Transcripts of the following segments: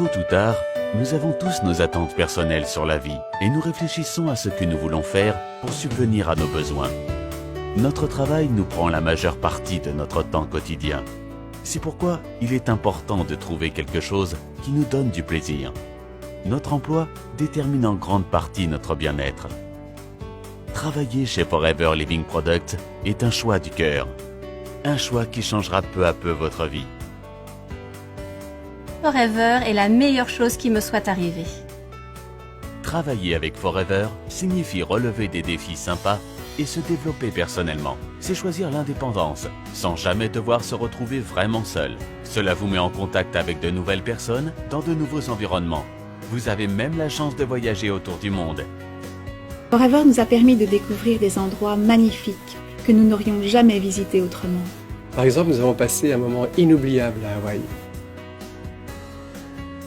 Tôt ou tard, nous avons tous nos attentes personnelles sur la vie et nous réfléchissons à ce que nous voulons faire pour subvenir à nos besoins. Notre travail nous prend la majeure partie de notre temps quotidien. C'est pourquoi il est important de trouver quelque chose qui nous donne du plaisir. Notre emploi détermine en grande partie notre bien-être. Travailler chez Forever Living Products est un choix du cœur. Un choix qui changera peu à peu votre vie. Forever est la meilleure chose qui me soit arrivée. Travailler avec Forever signifie relever des défis sympas et se développer personnellement. C'est choisir l'indépendance, sans jamais devoir se retrouver vraiment seul. Cela vous met en contact avec de nouvelles personnes dans de nouveaux environnements. Vous avez même la chance de voyager autour du monde. Forever nous a permis de découvrir des endroits magnifiques que nous n'aurions jamais visités autrement. Par exemple, nous avons passé un moment inoubliable à Hawaï.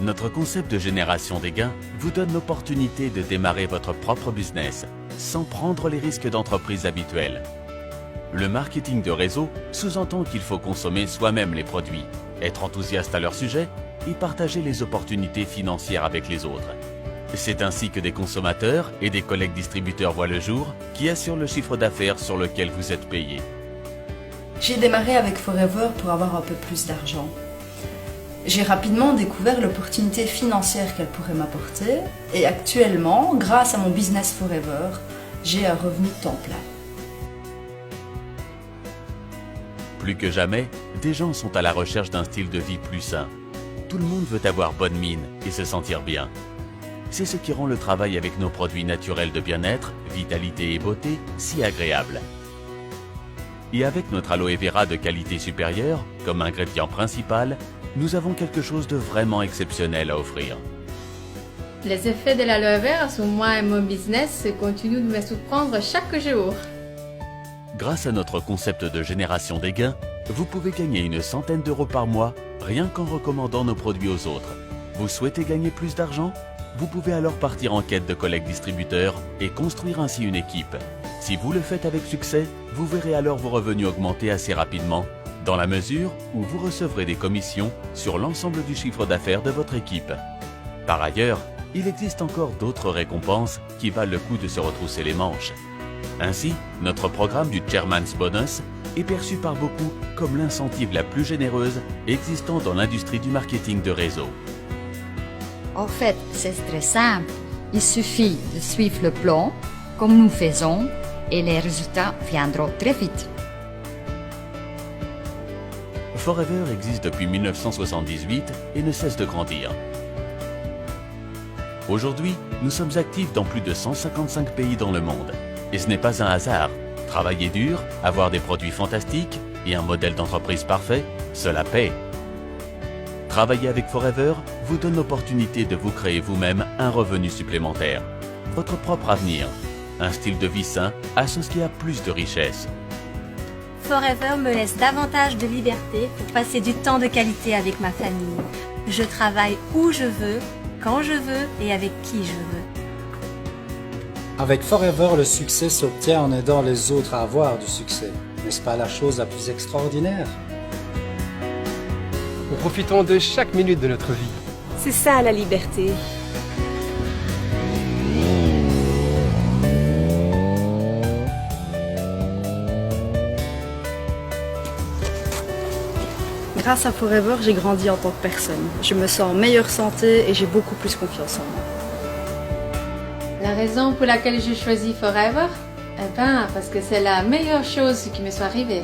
Notre concept de génération des gains vous donne l'opportunité de démarrer votre propre business sans prendre les risques d'entreprise habituels. Le marketing de réseau sous-entend qu'il faut consommer soi-même les produits, être enthousiaste à leur sujet et partager les opportunités financières avec les autres. C'est ainsi que des consommateurs et des collègues distributeurs voient le jour qui assurent le chiffre d'affaires sur lequel vous êtes payé. J'ai démarré avec Forever pour avoir un peu plus d'argent. J'ai rapidement découvert l'opportunité financière qu'elle pourrait m'apporter et actuellement, grâce à mon business Forever, j'ai un revenu temps plein. Plus que jamais, des gens sont à la recherche d'un style de vie plus sain. Tout le monde veut avoir bonne mine et se sentir bien. C'est ce qui rend le travail avec nos produits naturels de bien-être, vitalité et beauté si agréable. Et avec notre aloe vera de qualité supérieure, comme ingrédient principal, nous avons quelque chose de vraiment exceptionnel à offrir. Les effets de l'aloe vera sur moi et mon business continuent de me surprendre chaque jour. Grâce à notre concept de génération des gains, vous pouvez gagner une centaine d'euros par mois rien qu'en recommandant nos produits aux autres. Vous souhaitez gagner plus d'argent? Vous pouvez alors partir en quête de collègues distributeurs et construire ainsi une équipe. Si vous le faites avec succès, vous verrez alors vos revenus augmenter assez rapidement, dans la mesure où vous recevrez des commissions sur l'ensemble du chiffre d'affaires de votre équipe. Par ailleurs, il existe encore d'autres récompenses qui valent le coup de se retrousser les manches. Ainsi, notre programme du Chairman's Bonus est perçu par beaucoup comme l'incentive la plus généreuse existant dans l'industrie du marketing de réseau. En fait, c'est très simple. Il suffit de suivre le plan, comme nous faisons, et les résultats viendront très vite. Forever existe depuis 1978 et ne cesse de grandir. Aujourd'hui, nous sommes actifs dans plus de 155 pays dans le monde. Et ce n'est pas un hasard. Travailler dur, avoir des produits fantastiques et un modèle d'entreprise parfait, cela paie. Travailler avec Forever vous donne l'opportunité de vous créer vous-même un revenu supplémentaire. Votre propre avenir. Un style de vie sain associé à plus de richesse. Forever me laisse davantage de liberté pour passer du temps de qualité avec ma famille. Je travaille où je veux, quand je veux et avec qui je veux. Avec Forever, le succès s'obtient en aidant les autres à avoir du succès. N'est-ce pas la chose la plus extraordinaire? Nous profitons de chaque minute de notre vie. C'est ça la liberté. Grâce à Forever, j'ai grandi en tant que personne. Je me sens en meilleure santé et j'ai beaucoup plus confiance en moi. La raison pour laquelle j'ai choisi Forever? Eh bien, parce que c'est la meilleure chose qui me soit arrivée.